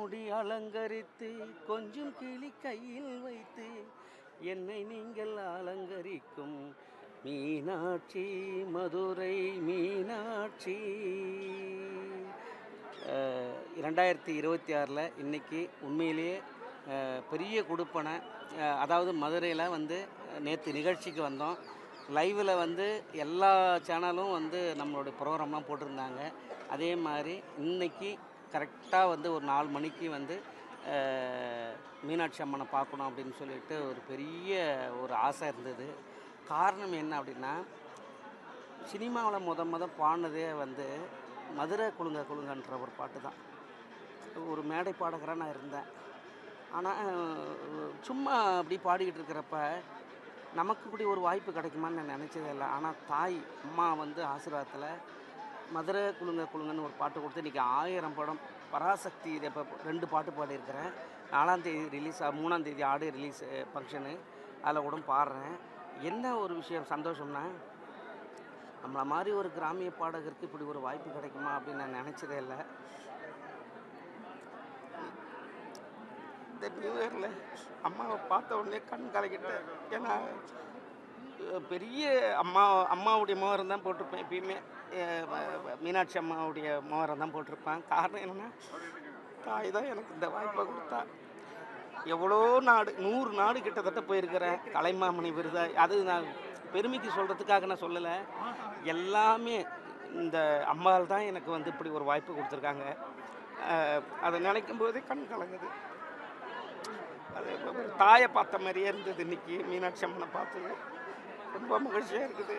முடி அலங்கரித்து கொஞ்சம் கிளி கையில் வைத்து என்னை நீங்கள் அலங்கரிக்கும் மீனாட்சி, மதுரை மீனாட்சி. 2026 இன்னைக்கு உண்மையிலேயே பெரிய கொடுப்பனை. அதாவது மதுரையில் வந்து நேற்று நிகழ்ச்சிக்கு வந்தோம். லைவில் வந்து எல்லா சேனலும் வந்து நம்மளுடைய ப்ரோக்ராம்லாம் போட்டிருந்தாங்க. அதே மாதிரி இன்னைக்கு கரெக்டாக வந்து ஒரு 4 மணிக்கு வந்து மீனாட்சி அம்மனை பார்க்கணும் அப்படின்னு சொல்லிட்டு ஒரு பெரிய ஒரு ஆசை இருந்தது. காரணம் என்ன அப்படின்னா, சினிமாவில் முத பாடினதே வந்து மதுரை குலுங்க குலுங்கன்ற ஒரு பாட்டு தான். ஒரு மேடை பாடகராக நான் இருந்தேன். ஆனால் சும்மா அப்படி பாடிக்கிட்டு இருக்கிறப்ப நமக்கு இப்படி ஒரு வாய்ப்பு கிடைக்குமான்னு நான் நினச்சதே இல்லை. ஆனால் தாய் அம்மா வந்து ஆசீர்வாதத்தில் மதுரை குலுங்க குலுங்கன்னு ஒரு பாட்டு கொடுத்து இன்றைக்கி 1000 படம் பராசக்தி. இதை இப்போ 2 பாட்டு பாடியிருக்கிறேன். 4ஆம் தேதி ரிலீஸ், 3ஆம் தேதி ஆடியோ ரிலீஸ் ஃபங்க்ஷனு, அதில் கூட பாடுறேன். என்ன ஒரு விஷயம் சந்தோஷம்னா, நம்மளை மாதிரி ஒரு கிராமிய பாடகருக்கு இப்படி ஒரு வாய்ப்பு கிடைக்குமா அப்படின்னு நான் நினச்சதே இல்லை. இந்த நியூ இயரில் அம்மாவை பார்த்த உடனே கண் கலக்கிட்டேன். ஏன்னா பெரிய அம்மாவுடைய மோதிரம் தான் போட்டிருப்பேன். எப்பயுமே மீனாட்சி அம்மாவுடைய மோதிரம் தான் போட்டிருப்பேன். காரணம் என்னென்னா, தாய் தான் எனக்கு இந்த வாய்ப்பை கொடுத்தா. எவ்வளோ நாடு, 100 நாடு கிட்டத்தட்ட போயிருக்கிறேன். கலைமாமணி விருது, அது நான் பெருமைக்கு சொல்கிறதுக்காக நான் சொல்லலை. எல்லாமே இந்த அம்மாவால் தான் எனக்கு வந்து இப்படி ஒரு வாய்ப்பு கொடுத்துருக்காங்க. அதை நினைக்கும் போதே கண் கலங்குது. அது ஒரு தாயை பார்த்த மாதிரியே இருந்தது. இன்றைக்கி மீனாட்சி அம்மனை பார்த்தது ரொம்ப மகிழ்ச்சியாக இருக்குது.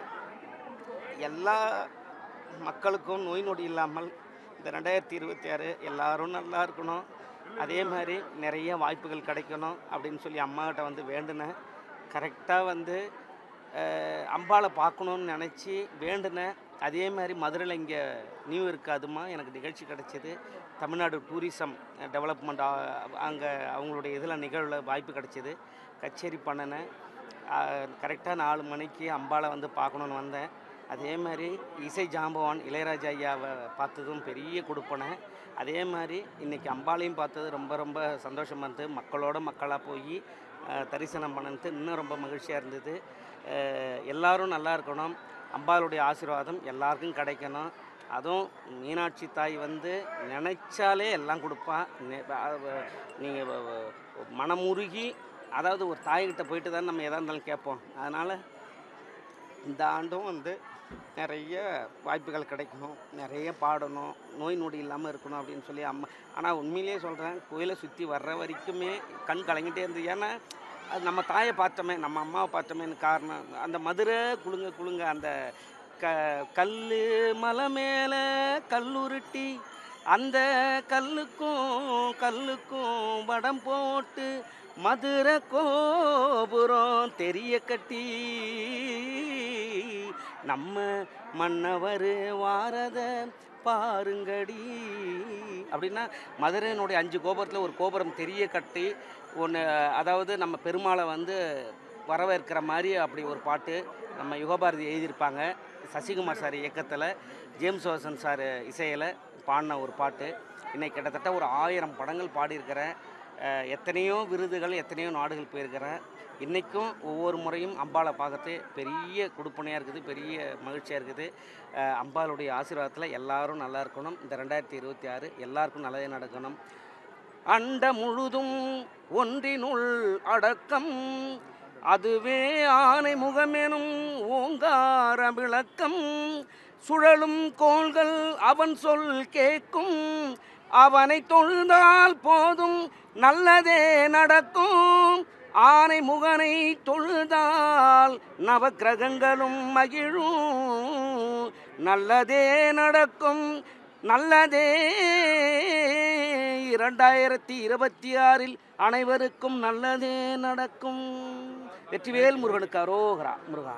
எல்லா மக்களுக்கும் நோய் நொடி இல்லாமல் இந்த 2026 எல்லோரும் நல்லா இருக்கணும். அதே மாதிரி நிறைய வாய்ப்புகள் கிடைக்கணும் அப்படின்னு சொல்லி அம்மாக்கிட்ட வந்து வேண்டுனேன். கரெக்டாக வந்து அம்பாவை பார்க்கணுன்னு நினச்சி வேண்டுனேன். அதே மாதிரி மதுரையில் இங்கே நியூ இயருக்கு அதுமா எனக்கு நிகழ்ச்சி கிடச்சிது. தமிழ்நாடு டூரிசம் டெவலப்மெண்ட் அங்கே அவங்களுடைய இதில் நிகழ்வில் வாய்ப்பு கிடச்சிது. கச்சேரி பண்ணினேன். கரெக்டாக 4 மணிக்கு அம்பாவை வந்து பார்க்கணுன்னு வந்தேன். அதே மாதிரி இசை ஜாம்பவான் இளையராஜா ஐயாவை பார்த்ததும் பெரிய கொடுப்பனை. அதே மாதிரி இன்றைக்கி அம்பாளையும் பார்த்தது ரொம்ப ரொம்ப சந்தோஷமாக இருந்தது. மக்களோட மக்களாக போய் தரிசனம் பண்ணது இன்னும் ரொம்ப மகிழ்ச்சியாக இருந்தது. எல்லோரும் நல்லா இருக்கணும். அம்பாளுடைய ஆசீர்வாதம் எல்லாருக்கும் கிடைக்கணும். அதுவும் மீனாட்சி தாய் வந்து நினைச்சாலே எல்லாம் கொடுப்பா. நீங்கள் மனமுருகி, அதாவது ஒரு தாய்கிட்ட போயிட்டு தான் நம்ம எதாக இருந்தாலும் கேட்போம். அதனால் இந்த ஆண்டும் வந்து நிறைய வாய்ப்புகள் கிடைக்கணும், நிறைய பாடணும், நோய் நொடி இல்லாமல் இருக்கணும் அப்படின்னு சொல்லி அம்மா. ஆனால் உண்மையிலேயே சொல்கிறேன், கோயிலை சுற்றி வர்ற வரைக்குமே கண் கலங்கிட்டே இருந்தது. ஏன்னா அது நம்ம தாயை பார்த்தோமே, நம்ம அம்மாவை பார்த்தோமேன்னு காரணம். அந்த மதுரை குலுங்க குலுங்க அந்த கல் மலை மேலே கல்லுருட்டி அந்த கல்லுக்கும் வடம் போட்டு மதுரை கோபுரம் தெரிய கட்டி நம்ம மன்னவர் வாரத பாருங்கடி அப்படின்னா, மதுரையினுடைய 5 கோபுரத்தில் ஒரு கோபுரம் தெரிய கட்டி ஒன்று, அதாவது நம்ம பெருமாளை வந்து வரவேற்கிற மாதிரி அப்படி ஒரு பாட்டு நம்ம யுகபாரதி எழுதியிருப்பாங்க. சசிகுமார் சார் இயக்கத்தில், ஜேம்ஸ் வாசன் சார் இசையில் பாடின ஒரு பாட்டு. இன்றைக்கி கிட்டத்தட்ட ஒரு 1000 படங்கள் பாடியிருக்கிறேன். எத்தனையோ விருதுகள், எத்தனையோ நாடுகள் போயிருக்கிறேன். இன்றைக்கும் ஒவ்வொரு முறையும் அம்பாளை பார்க்கறது பெரிய கொடுப்பனையாக இருக்குது, பெரிய மகிழ்ச்சியாக இருக்குது. அம்பாளுடைய ஆசீர்வாதத்தில் எல்லோரும் நல்லா இருக்கணும். இந்த 2026 எல்லாருக்கும் நல்லதே நடக்கணும். அண்ட முழுதும் ஒன்றினுள் அடக்கம், அதுவே ஆனை முகமெனும் ஓங்கார விளக்கம். சுழலும் கோள்கள் அவன் சொல் கேட்கும், அவனை தொழுதால் போதும் நல்லதே நடக்கும். ஆனை முகனை தொழுதால் நவக்கிரகங்களும் மகிழும். நல்லதே நடக்கும், நல்லதே. 2026 அனைவருக்கும் நல்லதே நடக்கும். வெற்றிவேல் முருகனுக்கு அரோகரா. முருகா.